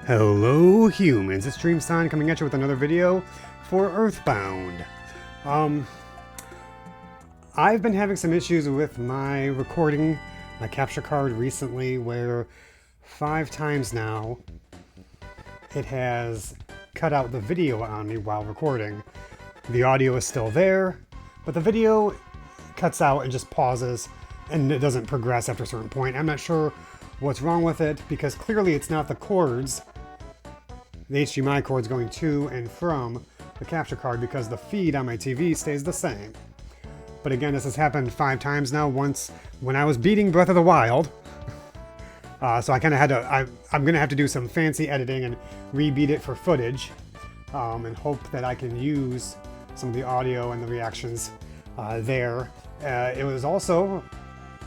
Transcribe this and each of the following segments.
Hello humans, it's Dreamstein coming at you with another video for EarthBound. I've been having some issues with my recording, my capture card recently, where 5 times now it has cut out the video on me while recording. The audio is still there, but the video cuts out and just pauses and it doesn't progress after a certain point. I'm not sure what's wrong with it because clearly it's not the cords, the HDMI cords going to and from the capture card, because the feed on my TV stays the same. But again, this has happened 5 times now. Once when I was beating Breath of the Wild, so I kind of had to. I'm gonna have to do some fancy editing and rebeat it for footage, and hope that I can use some of the audio and the reactions there. It was also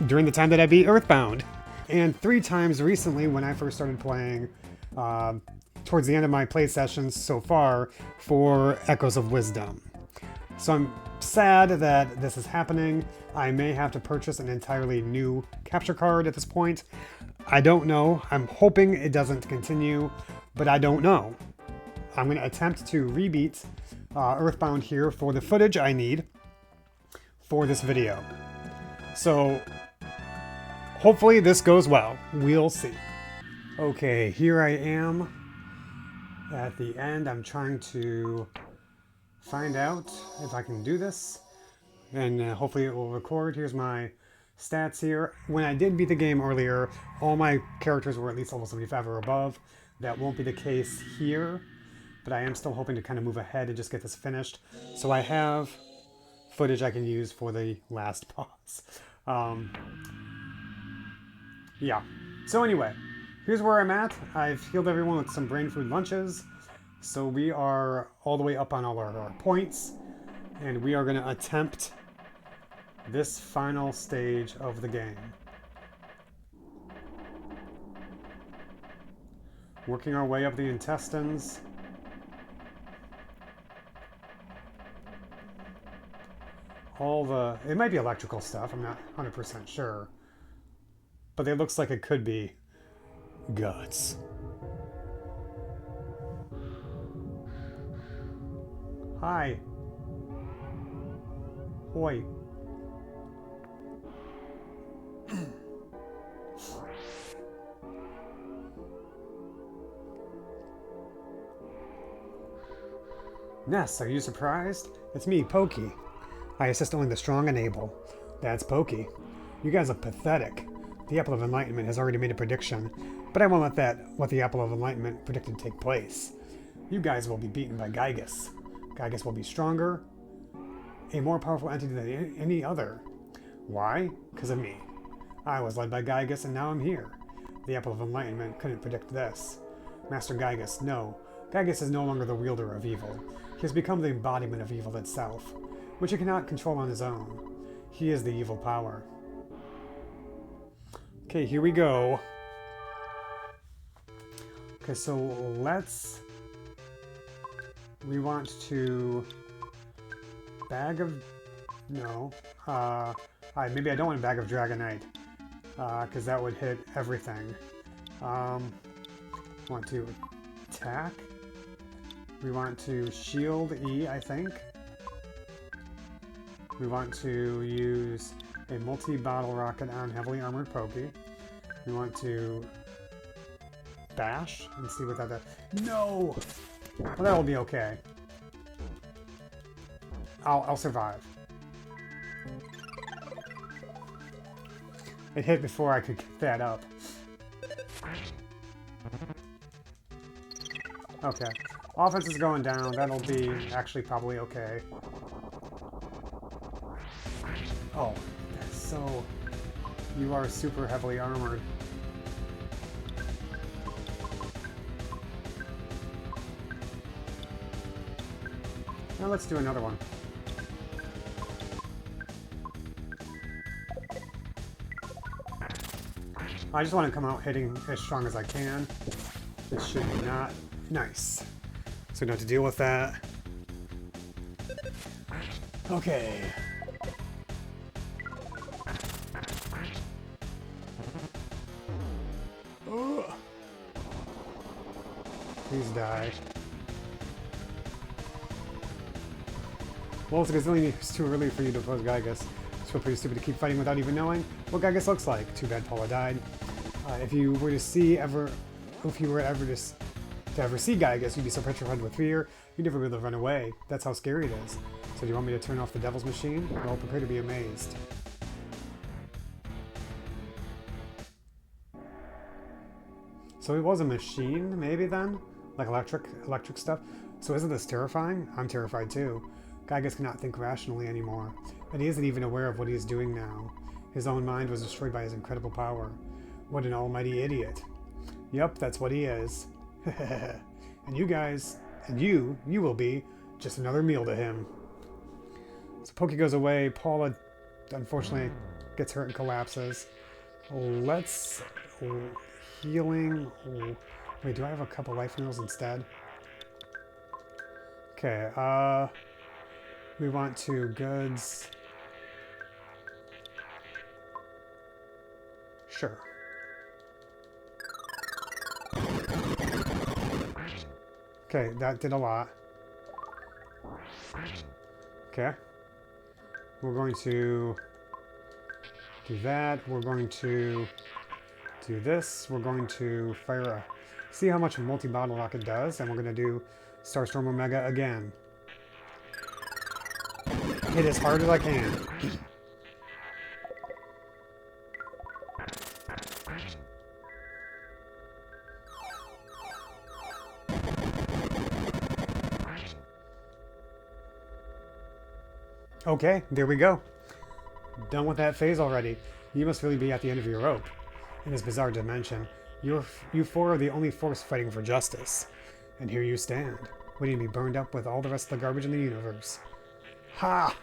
during the time that I beat EarthBound, and 3 times recently when I first started playing. Towards the end of my play sessions so far for Echoes of Wisdom. So I'm sad that this is happening. I may have to purchase an entirely new capture card at this point. I don't know. I'm hoping it doesn't continue, but I don't know. I'm going to attempt to rebeat EarthBound here for the footage I need for this video. So hopefully this goes well. We'll see. Okay, here I am. At the end, I'm trying to find out if I can do this, and hopefully it will record. Here's my stats here. When I did beat the game earlier, all my characters were at least level 75 or above. That won't be the case here, but I am still hoping to kind of move ahead and just get this finished. So I have footage I can use for the last boss. Yeah. So anyway. Here's where I'm at. I've healed everyone with some brain food lunches. So we are all the way up on all our points. And we are going to attempt this final stage of the game. Working our way up the intestines. It might be electrical stuff. I'm not 100% sure. But it looks like it could be. Guts. Hi. Hoi. Ness, are you surprised? It's me, Pokey. I assist only the strong and able. That's Pokey. You guys are pathetic. The Apple of Enlightenment has already made a prediction, but I won't let what the Apple of Enlightenment predicted take place. You guys will be beaten by Gygus. Gygus will be stronger, a more powerful entity than any other. Why? Because of me. I was led by Gygus and now I'm here. The Apple of Enlightenment couldn't predict this. Master Gygus, no. Gygus is no longer the wielder of evil. He has become the embodiment of evil itself, which he cannot control on his own. He is the evil power. Okay, here we go. Okay, so we want to maybe I don't want a bag of Dragonite, because that would hit everything. Want to attack. We want to shield E, I think. We want to use a multi-bottle rocket on heavily armored Pokey. We want to bash and see what that does. No! Well, that'll be okay. I'll survive. It hit before I could get that up. Okay. Offense is going down. That'll be actually probably okay. Oh, that's so... You are super heavily armored. Now let's do another one. I just want to come out hitting as strong as I can. This should be not nice. So we don't have to deal with that. Okay. Please die. Well, it's a gazillion years too early for you to oppose Gygas. It's feel pretty stupid to keep fighting without even knowing what Gygas looks like. Too bad Paula died. If you were to see ever to ever see Gygas, you'd be so petrified with fear, you'd never be able to run away. That's how scary it is. So do you want me to turn off the devil's machine? Well, prepare to be amazed. So it was a machine, maybe then? Like electric stuff? So isn't this terrifying? I'm terrified too. Gygas cannot think rationally anymore, and he isn't even aware of what he is doing now. His own mind was destroyed by his incredible power. What an almighty idiot. Yup, that's what he is. And you guys, and you will be just another meal to him. So Pokey goes away. Paula, unfortunately, gets hurt and collapses. Let's... healing... wait, do I have a couple life minerals instead? Okay, we want to goods... Sure. Okay, that did a lot. Okay. We're going to do that. We're going to do this. We're going to fire a... see how much a multi-bottle rocket does, and we're going to do Starstorm Omega again. Hit as hard as I can. Okay, there we go. Done with that phase already. You must really be at the end of your rope. In this bizarre dimension, you four are the only force fighting for justice. And here you stand, waiting to be burned up with all the rest of the garbage in the universe. Ha!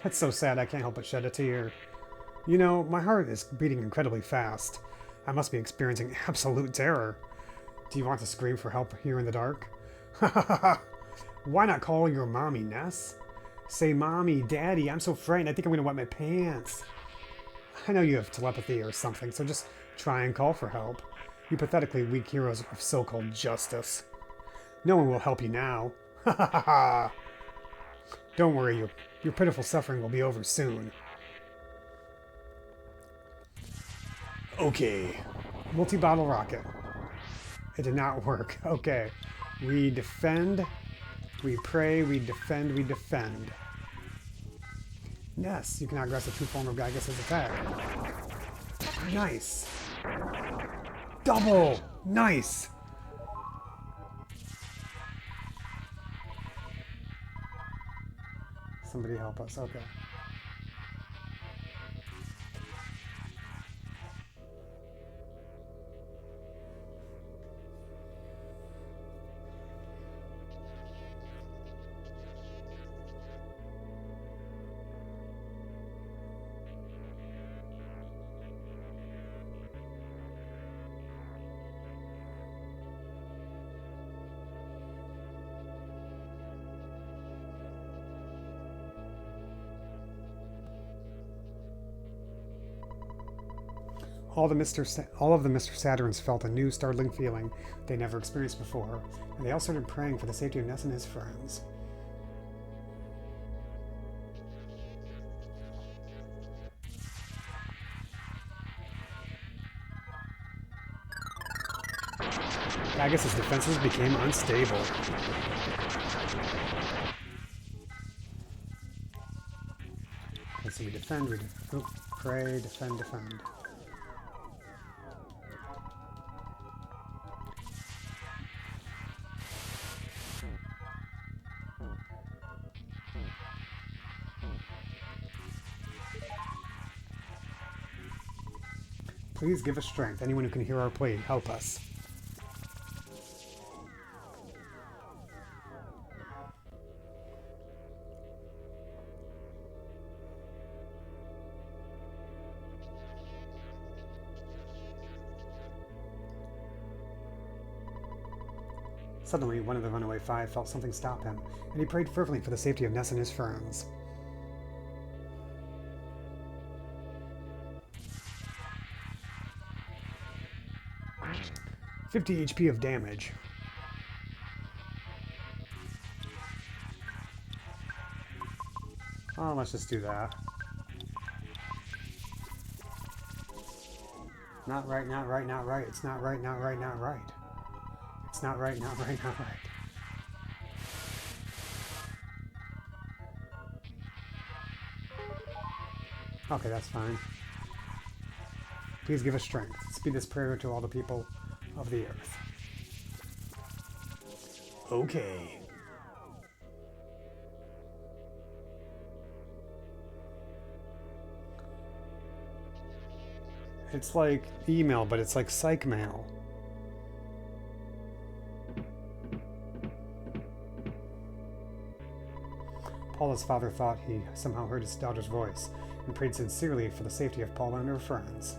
That's so sad I can't help but shed a tear. You know, my heart is beating incredibly fast. I must be experiencing absolute terror. Do you want to scream for help here in the dark? Ha ha ha! Why not call your mommy, Ness? Say, Mommy, Daddy, I'm so frightened, I think I'm gonna wet my pants. I know you have telepathy or something, so just try and call for help. You pathetically weak heroes of so-called justice. No one will help you now. Ha ha ha ha! Don't worry, your pitiful suffering will be over soon. Okay. Multi-bottle rocket. It did not work. Okay. We defend. We pray. We defend. We defend. Ness, you cannot grasp the true form of Gygas' attack. Nice. Double! Nice! Somebody help us. Okay. All of the Mr. Saturns felt a new, startling feeling they never experienced before, and they all started praying for the safety of Ness and his friends. Gygas' defenses became unstable. Okay, so we defend, pray, defend, defend. Please give us strength. Anyone who can hear our plea, help us. Suddenly, one of the runaway five felt something stop him, and he prayed fervently for the safety of Ness and his friends. 50 HP of damage. Oh, let's just do that. Not right, not right, not right. It's not right, not right, not right. It's not right, not right, not right. Okay, that's fine. Please give us strength. Speed this prayer to all the people of the earth. Okay. It's like email, but it's like psych mail. Paula's father thought he somehow heard his daughter's voice and prayed sincerely for the safety of Paula and her friends.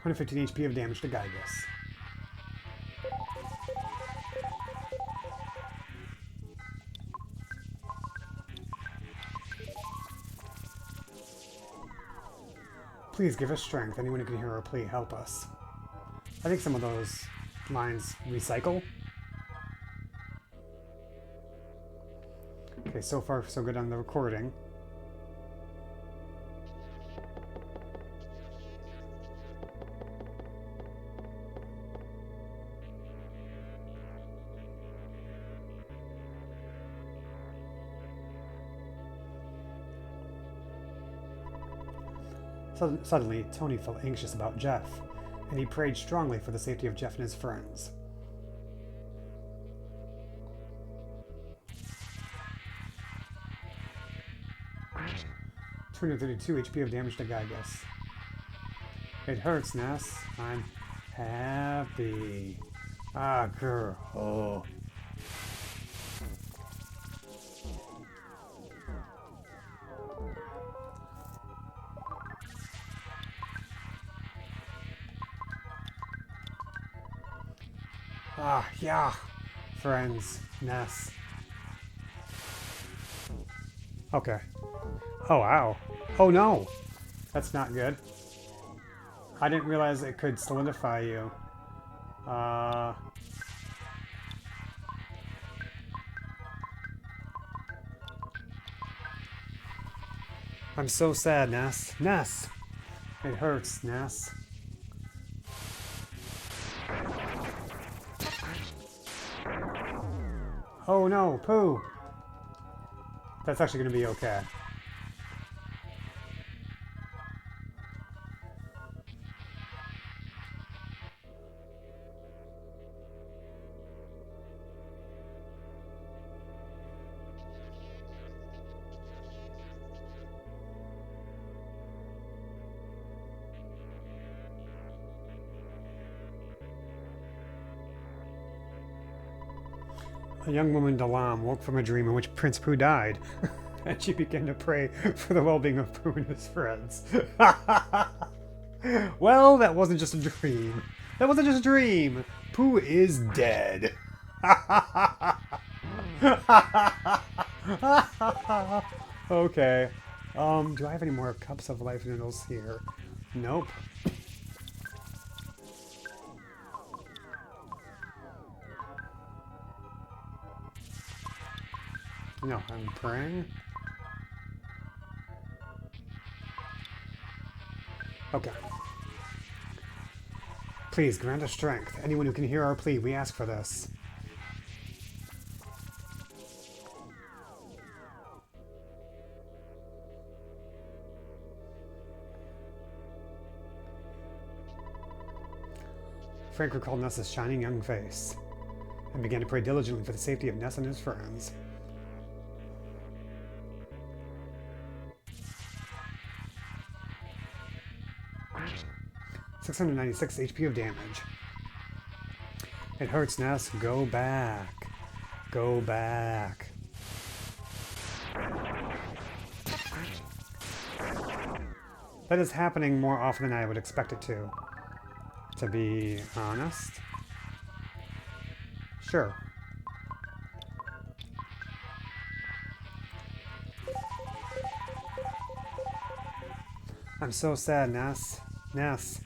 (115 HP of damage to Gygus). Please give us strength. Anyone who can hear our plea, help us. I think some of those lines recycle. Okay, so far so good on the recording. Suddenly, Tony felt anxious about Jeff, and he prayed strongly for the safety of Jeff and his friends. (232 HP of damage to Gygus). It hurts, Ness. I'm happy. Ah, girl. Oh. Ah, yeah. Friends. Ness. Okay. Oh, wow. Oh, no. That's not good. I didn't realize it could solidify you. I'm so sad, Ness. Ness! It hurts, Ness. Oh no, Pooh! That's actually going to be okay. A young woman, Dalam, woke from a dream in which Prince Pooh died, and she began to pray for the well-being of Pooh and his friends. Well, that wasn't just a dream. That wasn't just a dream. Pooh is dead. Okay. Do I have any more cups of life noodles here? Nope. No, I'm praying. Okay. Please grant us strength. Anyone who can hear our plea, we ask for this. Frank recalled Ness's shining young face and began to pray diligently for the safety of Ness and his friends. (696 HP of damage). It hurts, Ness. Go back. Go back. That is happening more often than I would expect it to be honest. Sure. I'm so sad, Ness. Ness.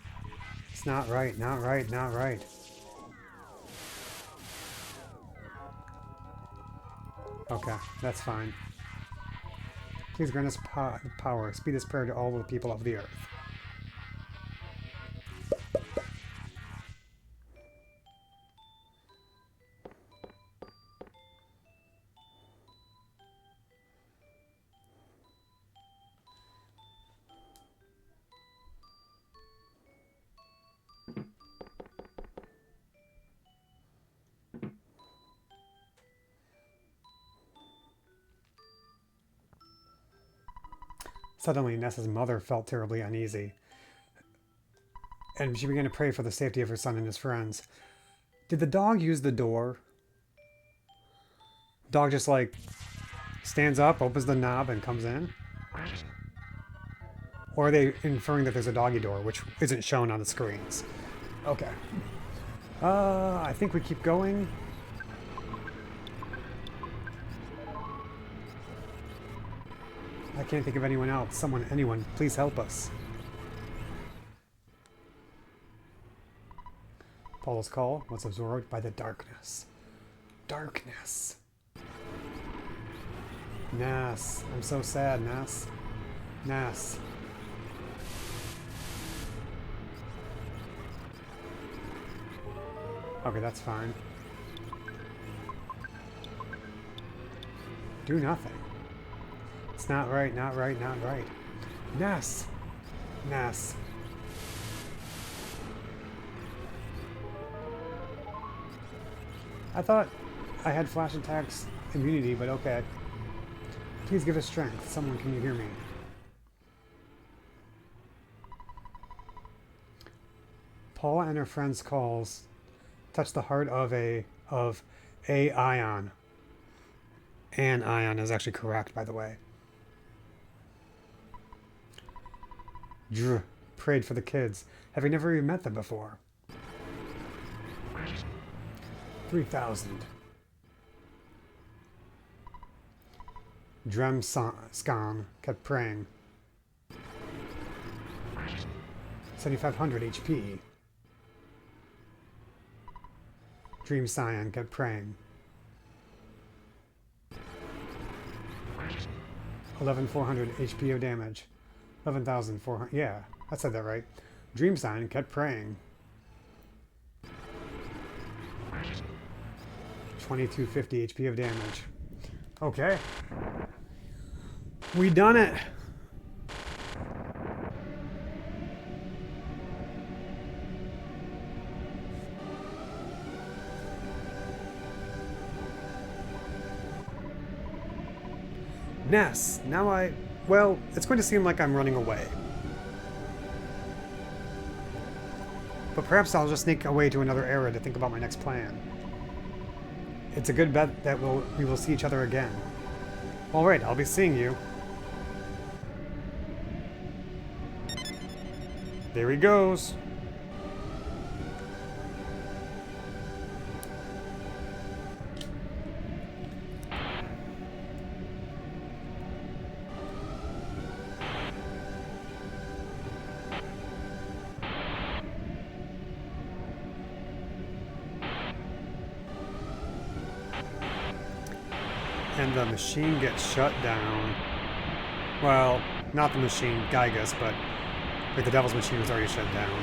It's not right, not right, not right. Okay, that's fine. Please grant us power. Speed this prayer to all the people of the earth. Suddenly, Ness's mother felt terribly uneasy, and she began to pray for the safety of her son and his friends. Did the dog use the door? Dog just like stands up, opens the knob, and comes in? Or are they inferring that there's a doggy door, which isn't shown on the screens? Okay. I think we keep going. I can't think of anyone else. Anyone, please help us. Paul's call was absorbed by the darkness. Darkness. Ness. I'm so sad, Ness. Ness. Okay, that's fine. Do nothing. It's not right, not right, not right. Ness! Ness. I thought I had flash attacks immunity, but okay. Please give us strength. Someone, can you hear me? Paula and her friend's calls touch the heart of a ion. An ion is actually correct, by the way. Dr prayed for the kids. Have you never even met them before? 3,000. Skan kept praying. 7,500 HP. Dream Cyan kept praying. 11,400 HP of damage. 11,400. Yeah, I said that right. Dream Cyan kept praying. 2,250 HP of damage. Okay. We done it. Ness, now well, it's going to seem like I'm running away. But perhaps I'll just sneak away to another era to think about my next plan. It's a good bet that we will see each other again. Alright, I'll be seeing you. There he goes. And the machine gets shut down. Well, not the machine, Gygas, but like the Devil's Machine was already shut down.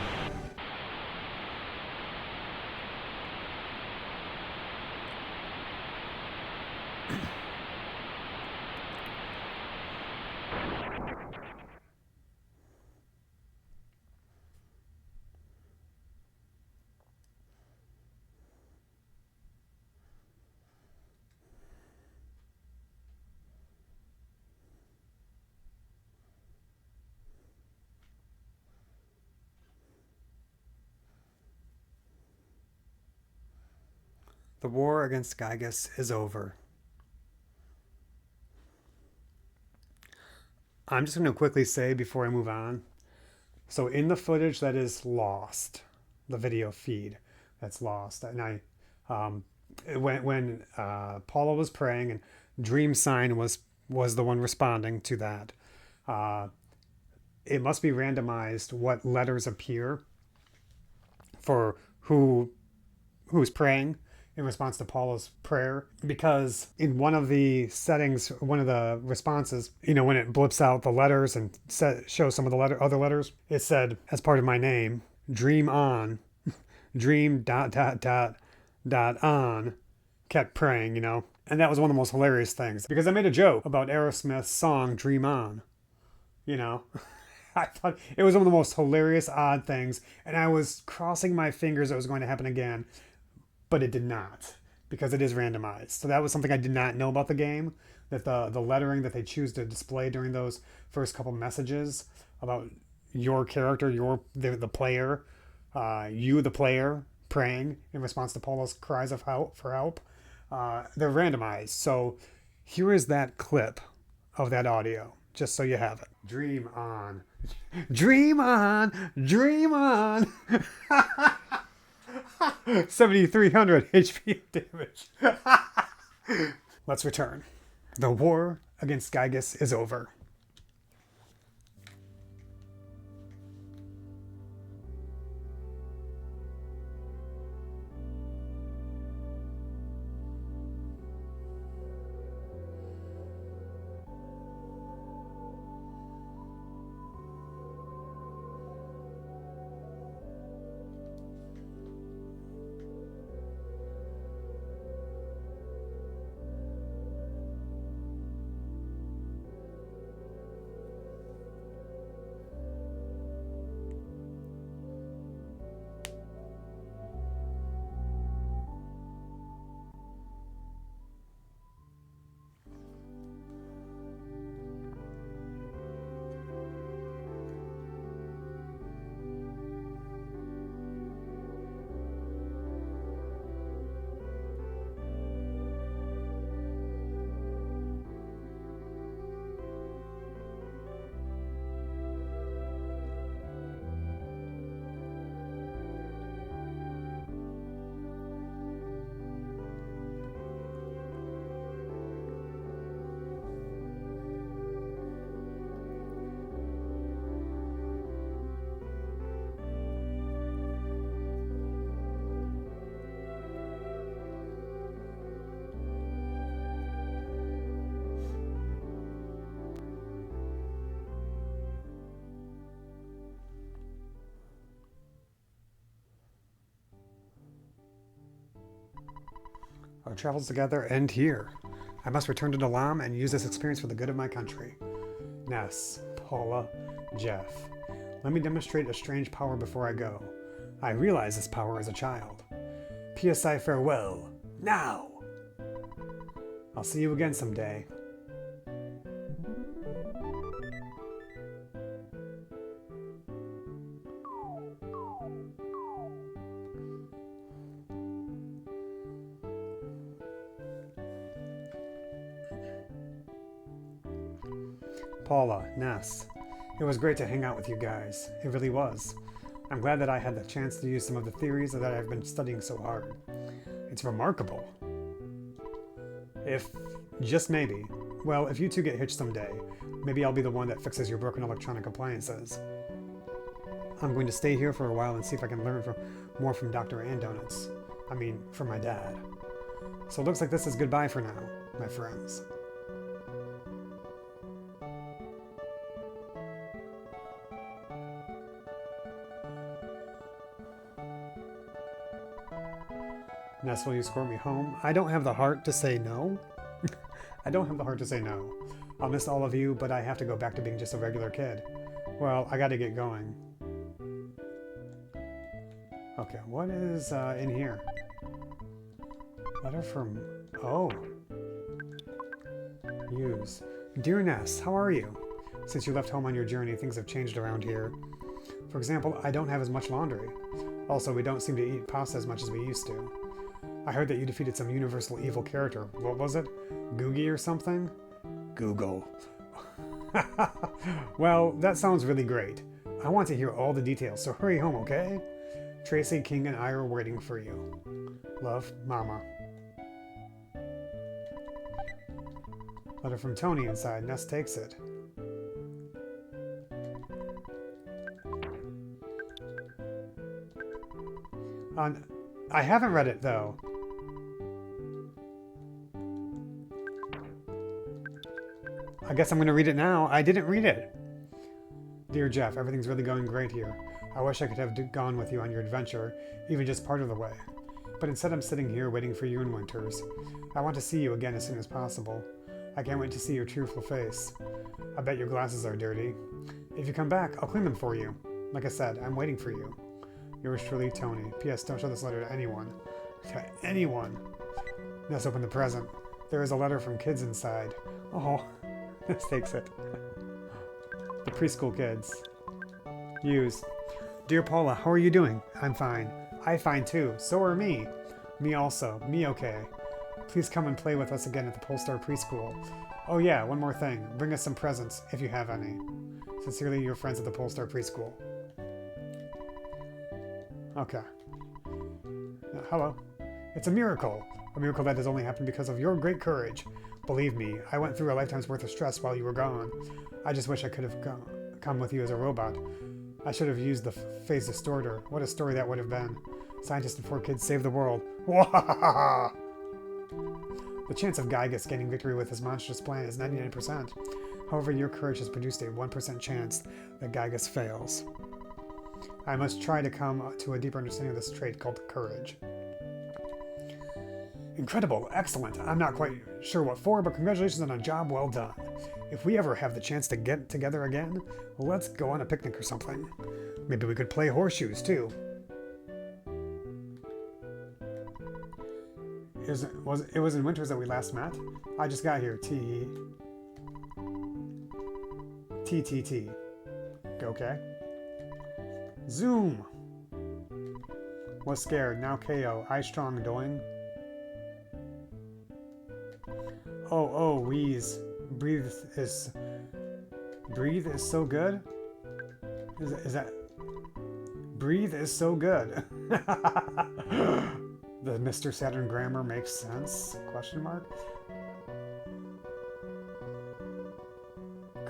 The war against Gygas is over. I'm just going to quickly say before I move on. So in the footage that is lost, the video feed that's lost, and when Paula was praying and Dream Sign was the one responding to that, it must be randomized what letters appear for who's praying. in response to Paula's prayer, because in one of the settings, one of the responses, when it blips out the letters and shows some of the other letters, it said, as part of my name, dream on, dream dot dot dot dot on, kept praying, And that was one of the most hilarious things, because I made a joke about Aerosmith's song Dream On, I thought it was one of the most hilarious, odd things, and I was crossing my fingers it was going to happen again, but it did not, because it is randomized. So that was something I did not know about the game, that the lettering that they choose to display during those first couple messages about your character, the player, you the player praying in response to Paula's cries of help for help, they're randomized. So here is that clip of that audio, just so you have it. Dream on. Dream on. Dream on. 7,300 HP damage. Let's return. The war against Gygus is over. Our travels together end here. I must return to Dalam and use this experience for the good of my country. Ness, Paula, Jeff. Let me demonstrate a strange power before I go. I realized this power as a child. PSI farewell. Now! I'll see you again someday. Paula, Ness. It was great to hang out with you guys. It really was. I'm glad that I had the chance to use some of the theories that I've been studying so hard. It's remarkable. If, just maybe, well, if you two get hitched someday, maybe I'll be the one that fixes your broken electronic appliances. I'm going to stay here for a while and see if I can learn more from Dr. Andonuts. I mean, from my dad. So it looks like this is goodbye for now, my friends. Ness, will you escort me home? I don't have the heart to say no. I don't have the heart to say no. I'll miss all of you, but I have to go back to being just a regular kid. Well, I gotta get going. Okay, what is in here? Letter from... Oh. Use. Dear Ness, how are you? Since you left home on your journey, things have changed around here. For example, I don't have as much laundry. Also, we don't seem to eat pasta as much as we used to. I heard that you defeated some universal evil character. What was it? Googie or something? Google. Well, that sounds really great. I want to hear all the details, so hurry home, okay? Tracy, King, and I are waiting for you. Love, Mama. Letter from Tony inside. Ness takes it. I haven't read it, though. I guess I'm going to read it now. I didn't read it. Dear Jeff, everything's really going great here. I wish I could have gone with you on your adventure, even just part of the way. But instead I'm sitting here waiting for you in Winters. I want to see you again as soon as possible. I can't wait to see your cheerful face. I bet your glasses are dirty. If you come back, I'll clean them for you. Like I said, I'm waiting for you. Yours truly, Tony. P.S. Don't show this letter to anyone. To anyone. Ness opened the present. There is a letter from kids inside. Oh, this takes it. The preschool kids. Use. Dear Paula, how are you doing? I'm fine. I fine too. So are me. Me also. Me okay. Please come and play with us again at the Polestar Preschool. Oh yeah, one more thing. Bring us some presents, if you have any. Sincerely, your friends at the Polestar Preschool. Okay. Hello. It's a miracle. A miracle that has only happened because of your great courage. Believe me, I went through a lifetime's worth of stress while you were gone. I just wish I could have come with you as a robot. I should have used the phase distorter. What a story that would have been. Scientists and 4 kids save the world. Wahahaha! The chance of Gygas gaining victory with his monstrous plan is 99%. However, your courage has produced a 1% chance that Gygas fails. I must try to come to a deeper understanding of this trait called courage. Incredible, excellent. I'm not quite sure what for, but congratulations on a job well done. If we ever have the chance to get together again, well, let's go on a picnic or something. Maybe we could play horseshoes, too. It was in Winters that we last met? I just got here. T. Okay. Zoom! Was scared. Now KO. I strong doing. Oh, wheeze. Breathe is so good? Is that... Breathe is so good. The Mr. Saturn grammar makes sense? Question mark?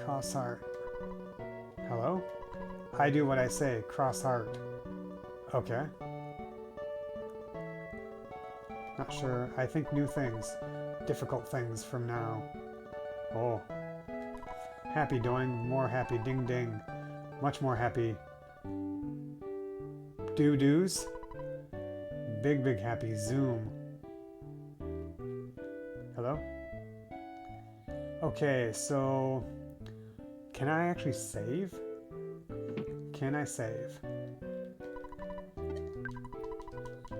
Cross heart. Hello? I do what I say. Cross heart. Okay. Not sure. I think new things. Difficult things from now. Oh. Happy doing. More happy. Ding ding. Much more happy. Do-do's. Big happy. Zoom. Hello? Okay, so... Can I actually save? Can I save?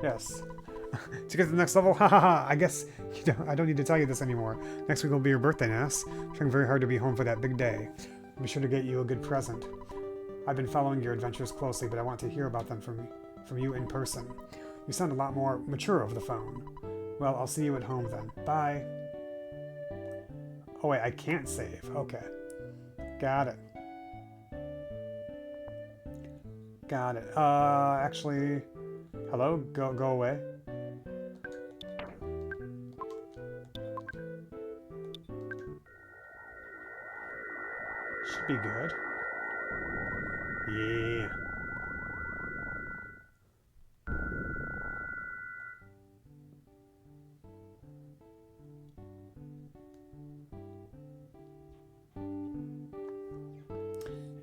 Yes. To get to the next level? Hahaha, I guess I don't need to tell you this anymore. Next week will be your birthday, Ness. Trying very hard to be home for that big day. I'll be sure to get you a good present. I've been following your adventures closely, but I want to hear about them from you in person. You sound a lot more mature over the phone. Well, I'll see you at home then. Bye. Oh wait, I can't save. Okay. Got it. Got it. Actually... Hello? Go away. Should be good. Yeah.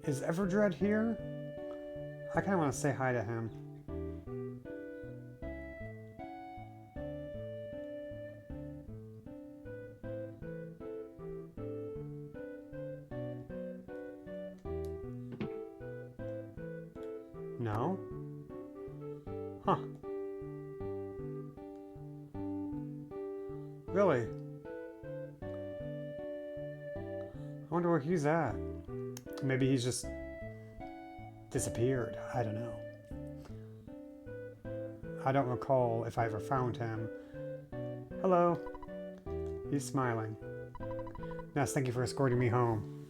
Is Everdread here? I kind of want to say hi to him. No? Huh. Really? I wonder where he's at. Maybe he's just disappeared. I don't know. I don't recall if I ever found him. Hello. He's smiling. Ness, thank you for escorting me home.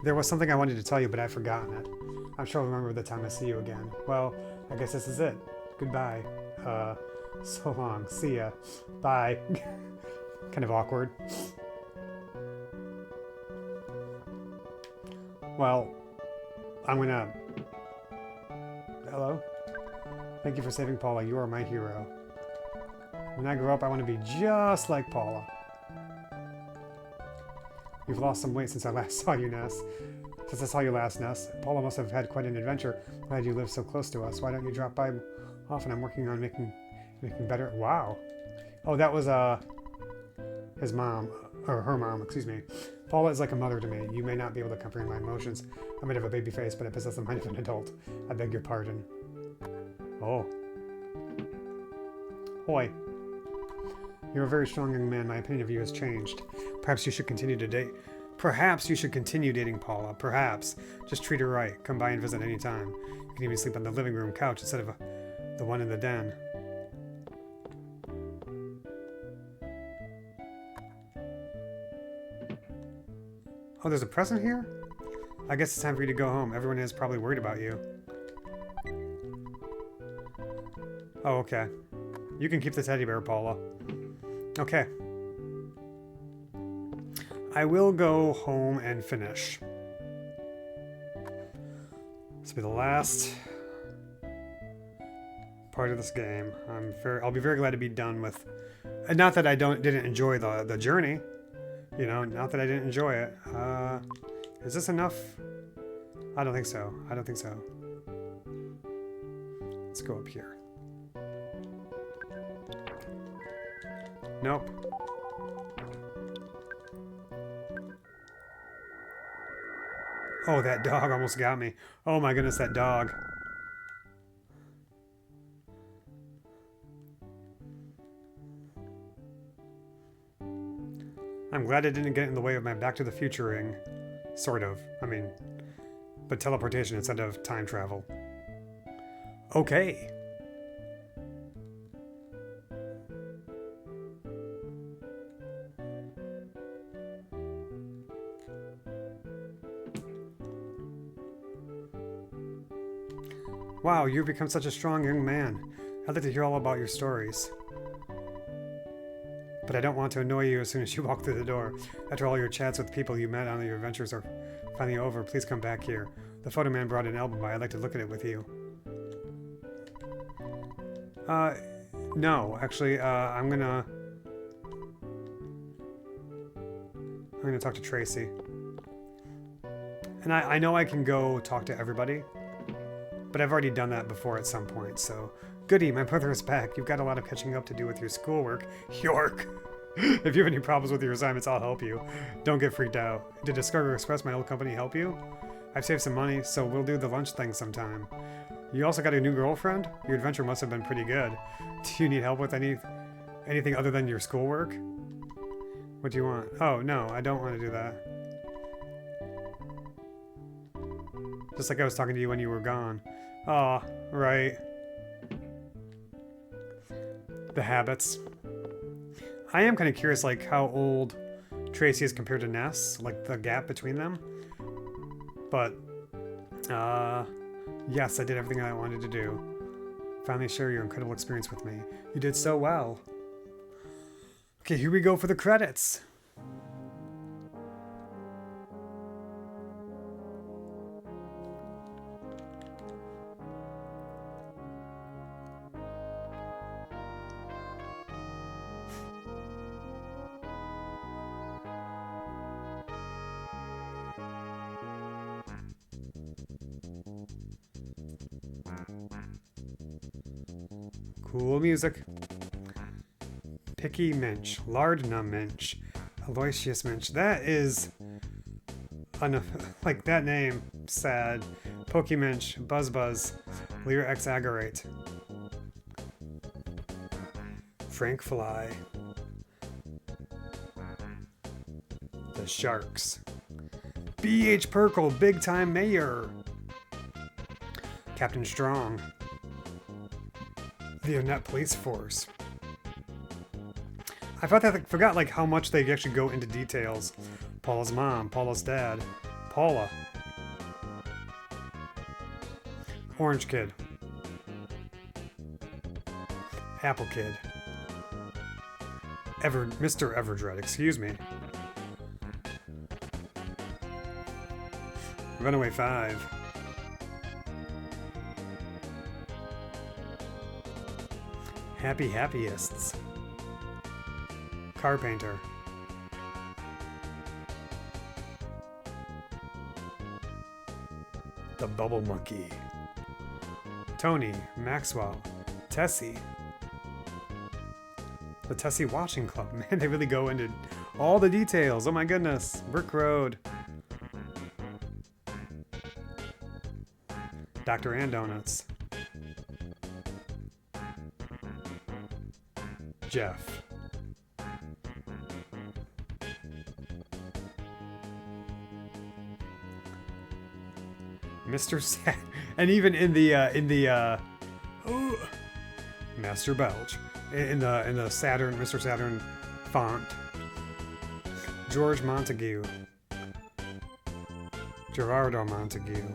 There was something I wanted to tell you, but I've forgotten it. I'm sure I'll remember the time I see you again. Well, I guess this is it. Goodbye. So long. See ya. Bye. Kind of awkward. Well, I'm gonna... Hello? Thank you for saving Paula. You are my hero. When I grow up, I want to be just like Paula. You've lost some weight since I last saw you, Ness. Since I saw you last, Ness. Paula must have had quite an adventure. Glad you live so close to us. Why don't you drop by often? I'm working on making better. Wow. Oh, that was his mom, or her mom, excuse me. Paula is like a mother to me. You may not be able to comprehend my emotions. I might have a baby face, but I possess the mind of an adult. I beg your pardon. Oh. Hoi. You're a very strong young man. My opinion of you has changed. Perhaps you should continue to date. Perhaps you should continue dating Paula. Perhaps. Just treat her right. Come by and visit any time. You can even sleep on the living room couch instead of the one in the den. Oh, there's a present here? I guess it's time for you to go home. Everyone is probably worried about you. Oh, okay. You can keep the teddy bear, Paula. Okay. I will go home and finish. This will be the last part of this game. I'll be very glad to be done with. And not that I didn't enjoy the journey. You know, not that I didn't enjoy it. Is this enough? I don't think so. I don't think so. Let's go up here. Nope. Oh, that dog almost got me. Oh my goodness, that dog. I'm glad it didn't get in the way of my Back to the Future-ing. Sort of. I mean, but teleportation instead of time travel. Okay. Wow, you've become such a strong young man. I'd like to hear all about your stories. But I don't want to annoy you as soon as you walk through the door. After all your chats with people you met on your adventures are finally over, please come back here. The photo man brought an album by. I'd like to look at it with you. No. Actually, I'm gonna talk to Tracy. And I know I can go talk to everybody. But I've already done that before at some point, so... Goody, my brother is back. You've got a lot of catching up to do with your schoolwork. York! If you have any problems with your assignments, I'll help you. Don't get freaked out. Did Discover Express, my old company, help you? I've saved some money, so we'll do the lunch thing sometime. You also got a new girlfriend? Your adventure must have been pretty good. Do you need help with anything other than your schoolwork? What do you want? Oh, no, I don't want to do that. Just like I was talking to you when you were gone. Aw, right. The habits. I am kind of curious, like, how old Tracy is compared to Ness. Like, the gap between them. But, yes, I did everything I wanted to do. Finally share your incredible experience with me. You did so well. Okay, here we go for the credits. Cool music. Picky Minch, Lardna Minch, Aloysius Minch. That is... like, that name. Sad. Pokey Minch, Buzz Buzz, Lear X Agarate. Frank Fly. The Sharks. B.H. Perkle, Big Time Mayor. Captain Strong. The Annette Police Force. I forgot like how much they actually go into details. Paula's mom, Paula's dad, Paula. Orange Kid. Apple Kid. Mr. Everdred, excuse me. Runaway 5. Happy Happyists. Carpainter. The Bubble Monkey. Tony, Maxwell, Tessie. The Tessie Watching Club. Man, they really go into all the details. Oh my goodness. Brick Road. Dr. Ann Donuts. Jeff. Mr. Sad, and even in the Master Belch, in the Saturn, Mr. Saturn font, George Montague, Gerardo Montague,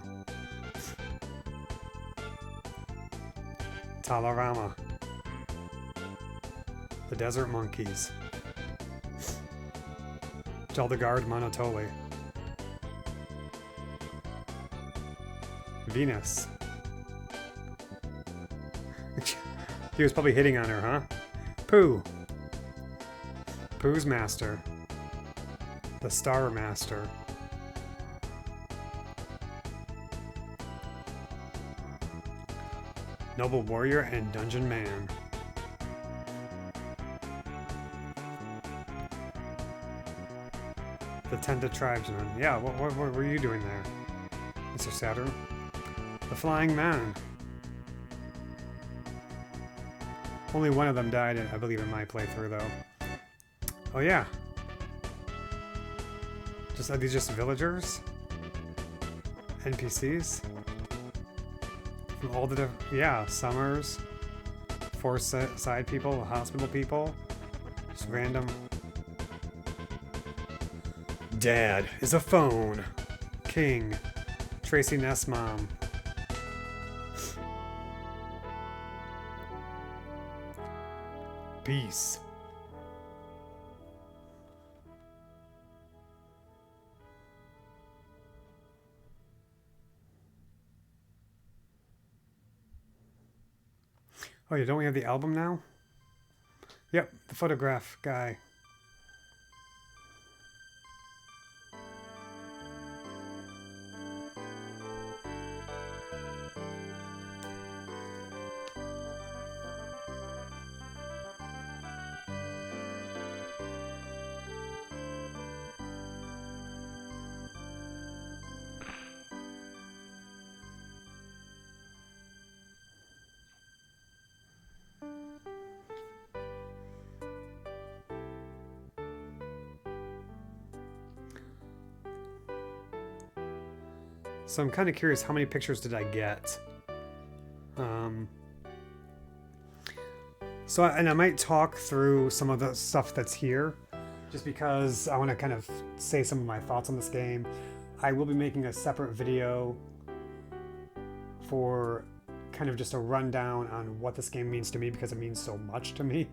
Talarama, the Desert Monkeys, Jeldegard Monotoli, Venus. He was probably hitting on her, huh? Pooh. Pooh's Master. The Star Master. Noble Warrior and Dungeon Man. The Tenta Tribesman. Yeah, what were you doing there, Mr. Saturn? The Flying Man. Only one of them died, I believe, in my playthrough, though. Oh, yeah. Are these just villagers? NPCs? From all the different... Yeah, Summers. Four side people, hospital people. Just random... Dad is a phone. King. Tracy Ness mom. Peace. Oh, yeah, don't we have the album now? Yep, the photograph guy. So I'm kind of curious, how many pictures did I get? And I might talk through some of the stuff that's here, just because I want to kind of say some of my thoughts on this game. I will be making a separate video for kind of just a rundown on what this game means to me, because it means so much to me.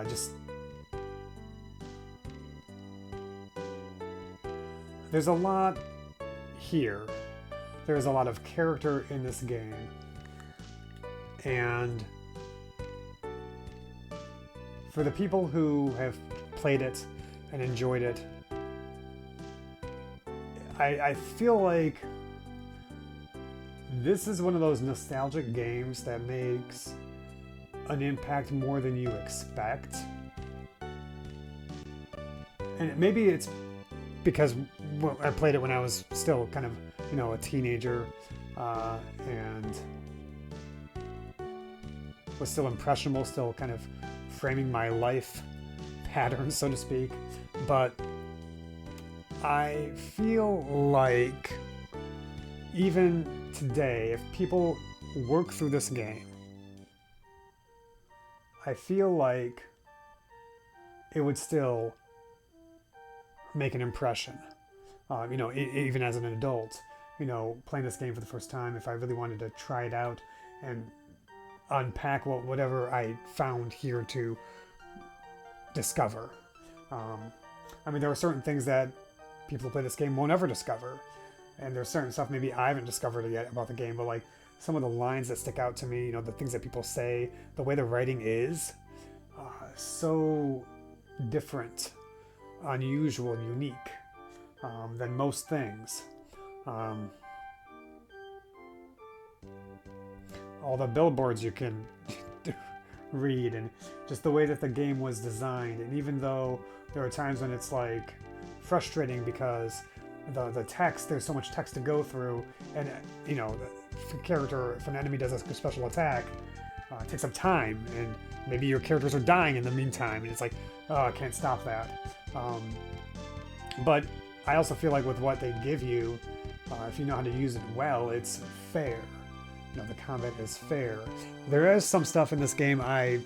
Just... There's a lot here. There's a lot of character in this game. And for the people who have played it and enjoyed it, I feel like this is one of those nostalgic games that makes an impact more than you expect. And maybe it's because I played it when I was still kind of, a teenager, and was still impressionable, still kind of framing my life patterns, so to speak. But I feel like even today, if people work through this game, I feel like it would still make an impression. Even as an adult, playing this game for the first time, if I really wanted to try it out and unpack whatever I found here to discover. There are certain things that people who play this game won't ever discover, and there's certain stuff maybe I haven't discovered yet about the game, but like some of the lines that stick out to me, the things that people say, the way the writing is, so different, unusual, and unique. than most things. All the billboards you can read, and just the way that the game was designed. And even though there are times when it's like frustrating because the text, there's so much text to go through, and you know, if an enemy does a special attack, it takes up time, and maybe your characters are dying in the meantime, and it's like, oh, I can't stop that. But I also feel like with what they give you, if you know how to use it well, it's fair. You know, the combat is fair. There is some stuff in this game I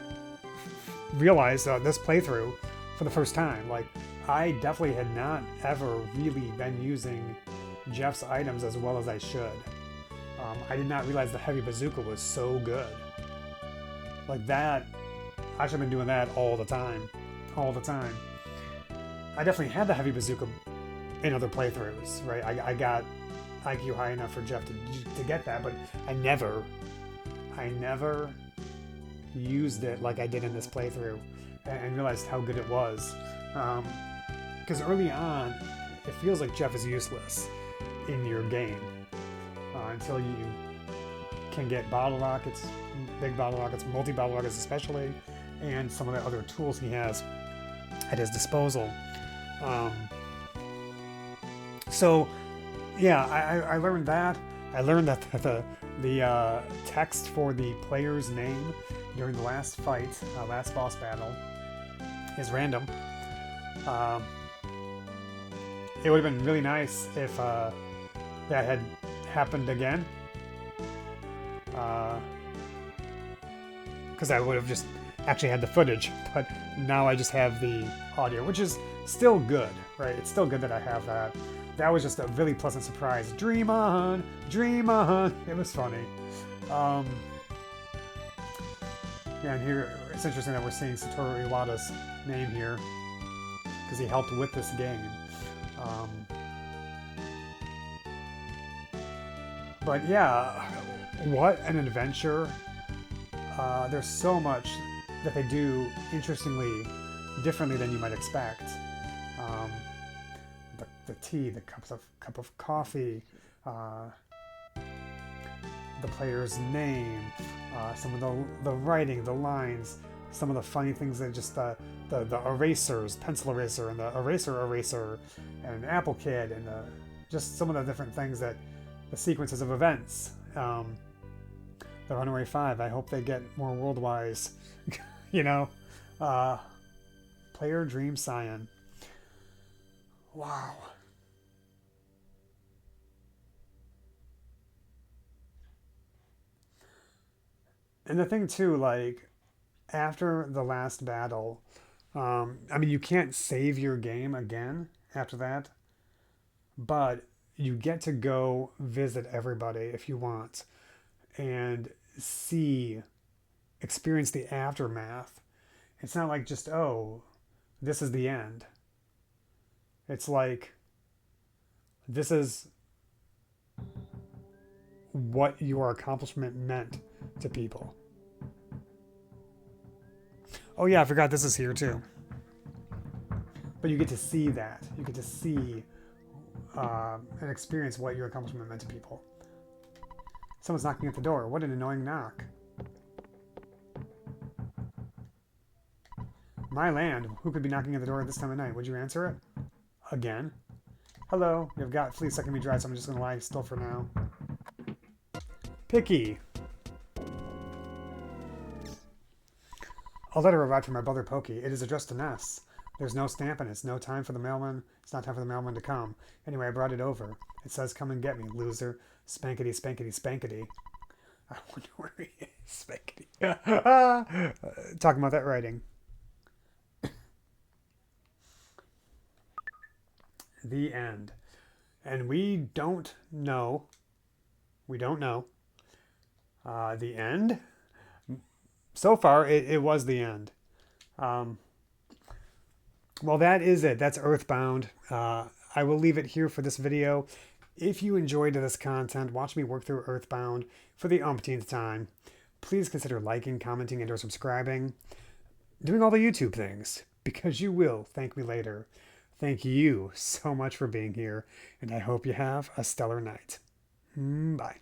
realized this playthrough for the first time. Like, I definitely had not ever really been using Jeff's items as well as I should. I did not realize the heavy bazooka was so good. Like that, I should have been doing that all the time. All the time. I definitely had the heavy bazooka in other playthroughs, right? I got IQ high enough for Jeff to get that, but I never used it like I did in this playthrough and realized how good it was. Because early on, it feels like Jeff is useless in your game until you can get bottle rockets, big bottle rockets, multi-bottle rockets especially, and some of the other tools he has at his disposal. So yeah, I learned that. I learned that the text for the player's name during the last fight, last boss battle, is random. It would have been really nice if that had happened again. Because I would have just actually had the footage, but now I just have the audio, which is still good, right? It's still good that I have that. That was just a really pleasant surprise. Dream on, dream on. It was funny. Yeah, and here it's interesting that we're seeing Satoru Iwata's name here because he helped with this game. But yeah, what an adventure. There's so much that they do interestingly differently than you might expect. The tea, the cup of coffee, the player's name, some of the writing, the lines, some of the funny things that just the erasers, pencil eraser, and the eraser, and Apple Kid, and just some of the different things that the sequences of events. The Runaway 5, I hope they get more worldwise, you know. Player Dream Scion. Wow. And the thing too, like, after the last battle, I mean, you can't save your game again after that, but you get to go visit everybody if you want and experience the aftermath. It's not like just, oh, this is the end. It's like, this is what your accomplishment meant to people. Oh yeah, I forgot this is here too. But you get to see that. You get to see and experience what your accomplishment meant to people. Someone's knocking at the door. What an annoying knock. My land. Who could be knocking at the door at this time of night? Would you answer it? Again? Hello. You've got fleas sucking me dry, so I'm just going to lie still for now. Picky. A letter arrived from my brother Pokey. It is addressed to Ness. There's no stamp and it's no time for the mailman. It's not time for the mailman to come. Anyway, I brought it over. It says, come and get me, loser. Spankety, spankety, spankety. I wonder where he is. Spankety. Talking about that writing. The end. And we don't know. The end? So far, it was the end. Well, that is it. That's EarthBound. I will leave it here for this video. If you enjoyed this content, watch me work through EarthBound for the umpteenth time. Please consider liking, commenting, and/or subscribing. Doing all the YouTube things, because you will thank me later. Thank you so much for being here, and I hope you have a stellar night. Bye.